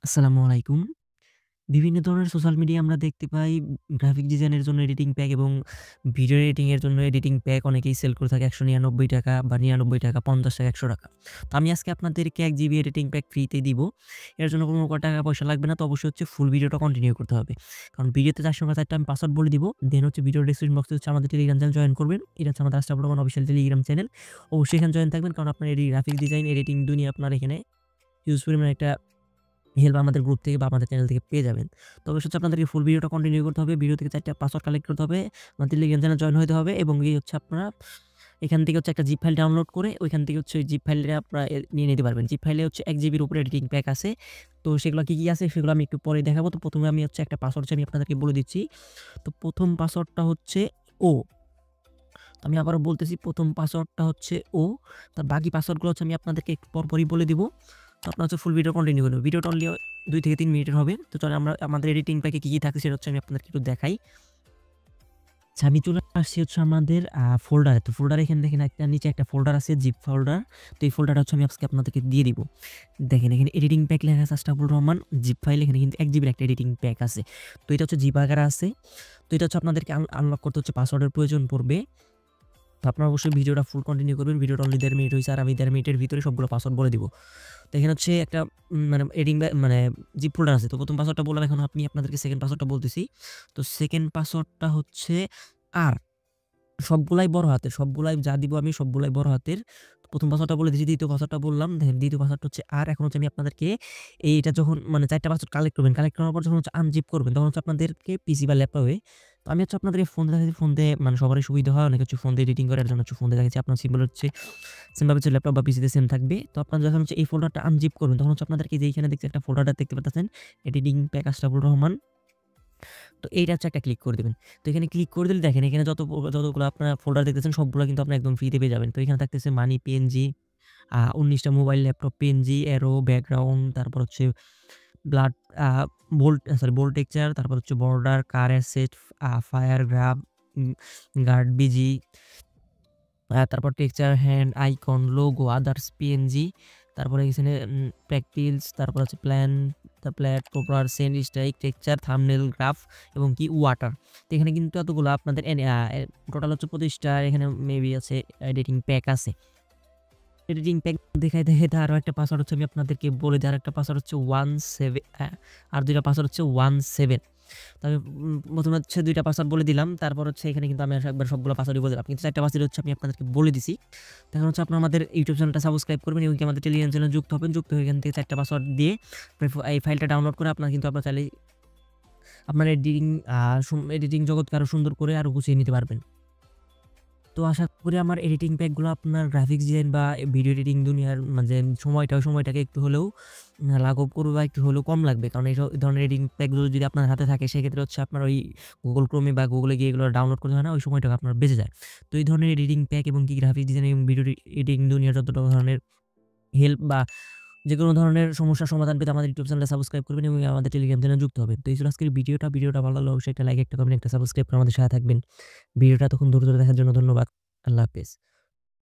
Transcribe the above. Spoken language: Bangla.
আসসালামু আলাইকুম। বিভিন্ন ধরনের সোশ্যাল মিডিয়ায় আমরা দেখতে পাই গ্রাফিক ডিজাইনের জন্য এডিটিং প্যাক এবং ভিডিও এডিটিং এর জন্য এডিটিং প্যাক অনেকেই সেল করে থাকে ৳১৯৯ বা ৳৯৯, ৳৫০, ৳১০০। তো আমি আজকে আপনাদেরকে ১ জিবি এডিটিং প্যাক ফ্রিতে দিব। এর জন্য কোনো টাকা পয়সা লাগবে না। তো অবশ্যই হচ্ছে ফুল ভিডিওটা কন্টিনিউ করতে হবে। কারণ ভিডিওতে ৪ আমি পাসওয়ার্ড বলে দিব। দেন হচ্ছে ভিডিওর ডেসক্রিপশন বক্সে হচ্ছে আমাদের টেলিগ্রাম চ্যানেল জয়েন করবেন। এটা হচ্ছে আমাদের আস্তাবর রহমান অফিসিয়াল টেলিগ্রাম চ্যানেল। অবশ্যই এখানে জয়েন থাকবেন কারণ আপনার গ্রাফিক ডিজাইন এডিটিং দুনিয়া আপনার এখানে হিউজ পরিমাণে একটা হেল্প আমাদের গ্রুপ থেকে বা আমাদের চ্যানেল থেকে পেয়ে যাবেন। তো অবশ্যই হচ্ছে আপনাদেরকে ফুল ভিডিওটা কন্টিনিউ করতে হবে। ভিডিও থেকে ৪ টা পাসওয়ার্ড কালেক্ট করতে হবে। আমাদের টেলিগ্রাম চ্যানেলে জয়েন হইতে হবে এবং গিয়ে হচ্ছে আপনারা এখান থেকে হচ্ছে একটা জিপ ফাইল ডাউনলোড করে ওইখান থেকে হচ্ছে ওই জিপ ফাইলটা আপনারা নিয়ে নিতে পারবেন। জিপ ফাইলে হচ্ছে ১ জিবির উপরে এডিটিং প্যাক আছে। তো সেগুলো কি আছে সেগুলো আমি একটু পরে দেখাবো। তো ১ম এ আমি হচ্ছে একটা পাসওয়ার্ড আমি আপনাদেরকে বলে দিচ্ছি। তো ১ম পাসওয়ার্ডটা হচ্ছে O। তো আমি আবারও বলতেছি ১ম পাসওয়ার্ডটা হচ্ছে O। তার বাকি পাসওয়ার্ডগুলো হচ্ছে আমি আপনাদেরকে একটু পরপরই বলে দিব। তো আপনার হচ্ছে ফুল ভিডিও কন্টিনিউ করবেন। ভিডিওটা অনলি ২ থেকে ৩ মিনিটের হবে। তো চলেন আমরা আমাদের এডিটিং প্যাকে কি থাকে সেটা হচ্ছে আমি আপনাদেরকে একটু দেখাই। আচ্ছা আমি চলে আসছি হচ্ছে আমাদের ফোল্ডারে। তো ফোল্ডারে এখানে দেখেন একটা নিচে একটা ফোল্ডার আছে জিপ ফোল্ডার। তো এই ফোল্ডারটা হচ্ছে আমি আজকে আপনাদেরকে দিয়ে দিব। দেখেন এখানে এডিটিং প্যাক লেখা আছে আশরাফুর রহমান জিপ ফাইল এখানে কিন্তু ১ জিবির একটা এডিটিং প্যাক আছে। তো এটা হচ্ছে জিপ আকারে আছে। তো এটা হচ্ছে আপনাদেরকে আনলক করতে হচ্ছে পাসওয়ার্ডের প্রয়োজন পড়বে। তো আপনারা অবশ্যই ভিডিওটা ফুল কন্টিনিউ করবেন। ভিডিওটা অনলি ১.৫ মিনিট হইছে আর আমি ১.৫ মিনিটের ভিতরে সবগুলো পাসওয়ার্ড বলে দিব। তো এখানে হচ্ছে একটা মানে মানে জিপ ফোল্ডার আছে। তো ১ম পাসওয়ার্ডটা বললাম এখন আমি আপনাদেরকে সেকেন্ড পাসওয়ার্ডটা বলতেছি। তো সেকেন্ড পাসওয়ার্ডটা হচ্ছে আর সবগুলাই বড় হাতের। সবগুলাই যা দিব আমি সবগুলাই বড় হাতের। ১ম পাসওয়ার্ডটা বলে দিয়েছি, ২য় পাসওয়ার্ডটা বললাম। দেখেন ২য় পাসওয়ার্ডটা হচ্ছে আর এখন হচ্ছে আমি আপনাদেরকে এইটা যখন মানে ৪ টা পাসওয়ার্ড কালেক্ট করবেন। কালেক্ট করার পর যখন হচ্ছে আনজিপ করবেন তখন হচ্ছে আপনাদেরকে পিসি বা ল্যাপটপে তো আমি হচ্ছে আপনাদেরকে ফোন দেখাচ্ছি। ফোন দিয়ে মানে সবারই সুবিধা হয়। অনেকে হচ্ছে ফোন দিয়ে এডিটিং করে। এর জন্য হচ্ছে ফোন দিয়ে দেখাচ্ছি। আপনার সিম্বল হচ্ছে সেমভাবে হচ্ছে ল্যাপটপ বা পিসিতে সেম থাকবে। তো আপনারা যখন হচ্ছে এই ফোল্ডারটা আনজিপ করবেন তখন হচ্ছে আপনাদেরকে যে এইখানে দেখছি একটা ফোল্ডারটা দেখতে পাচ্ছেন এডিটিং প্যাক আশরাফুর রহমান। তো এইটা হচ্ছে একটা ক্লিক করে দিবেন। তো এখানে ক্লিক করে দিলে দেখেন এখানে যতগুলো আপনারা ফোল্ডার দেখতেছেন সবগুলো কিন্তু আপনারা একদম ফ্রিতে পেয়ে যাবেন। তো এখানে থাকতেছে মানি, পিএনজি, ১৯ টা mobile, laptop, PNG, arrow, background, তারপর হচ্ছে ব্লাড বোল্ট টেক্সচার, তারপর হচ্ছে বর্ডার, কার অ্যাসেট, ফায়ার গ্রাফ, উম গার্ড বিজি, তারপর texture, hand, icon, logo, others, PNG, তারপরে এখানে প্র্যাকটিস, তারপর হচ্ছে plan, proper, send, strike, texture, thumbnail, graph এবং কি ওয়াটার। তো এখানে কিন্তু এতগুলো আপনাদের টোটাল হচ্ছে ২৫ টা এখানে মেবি আছে এডিটিং প্যাক আছে। এডিটিং প্যাক দেখাইতে আরো একটা পাসওয়ার্ড হচ্ছে আমি আপনাদেরকে বলে দিই। আরেকটা পাসওয়ার্ড হচ্ছে 17 আর ২ টা পাসওয়ার্ড হচ্ছে 17। তো আমি ১ম এ হচ্ছে ২ টা পাসওয়ার্ড বলে দিলাম। তারপর হচ্ছে এখানে কিন্তু আমি একবার সবগুলো পাসওয়ার্ডই বলে দিলাম। কিন্তু ৪ টা পাসওয়ার্ড হচ্ছে আমি আপনাদেরকে বলে দিছি। তো এখন হচ্ছে আপনারা আমাদের ইউটিউব চ্যানেলটা সাবস্ক্রাইব করবেন এবং আমাদের টেলিগ্রাম চ্যানেলে যুক্ত হবেন। যুক্ত হয়ে এখান থেকে ৪ টা পাসওয়ার্ড দিয়ে এই ফাইলটা ডাউনলোড করে আপনারা কিন্তু আপনারা চাইলে আপনার এডিটিং জগৎকে আরো সুন্দর করে আরো গুছিয়ে নিতে পারবেন। তো আশা করি আমার এডিটিং প্যাকগুলো আপনার গ্রাফিক্স ডিজাইন বা ভিডিও এডিটিং দুনিয়ার মানে ওই সময়টাকে একটু হলেও লাঘব করবে বা একটু হলেও কম লাগবে। কারণ এই ধরনের এডিটিং প্যাকগুলো যদি আপনার হাতে থাকে সেক্ষেত্রে হচ্ছে আপনার ওই Google Chrome বা Google এ গিয়ে এগুলো ডাউনলোড করতে হয় না, ওই সময়টাকে আপনার বেঁচে যায়। তো এই ধরনের এডিটিং প্যাক এবং কি গ্রাফিক্স ডিজাইন এবং ভিডিও এডিটিং দুনিয়ার যতটা ধরনের হেল্প বা যেকোনো ধরনের সমস্যার সমাধান পেতে আমাদের ইউটিউব চ্যানেলটা সাবস্ক্রাইব করবেন এবং আমাদের টেলিগ্রাম চ্যানেলে যুক্ত হবেন। তো এই ছিল আজকের ভিডিওটা ভালো লাগলে অবশ্যই একটা লাইক, একটা কমেন্ট, একটা সাবস্ক্রাইব করে আমাদের সাথে থাকবেন। ভিডিওটা এতক্ষণ ধৈর্য ধরে দেখার জন্য ধন্যবাদ। আল্লাহ হাফেজ।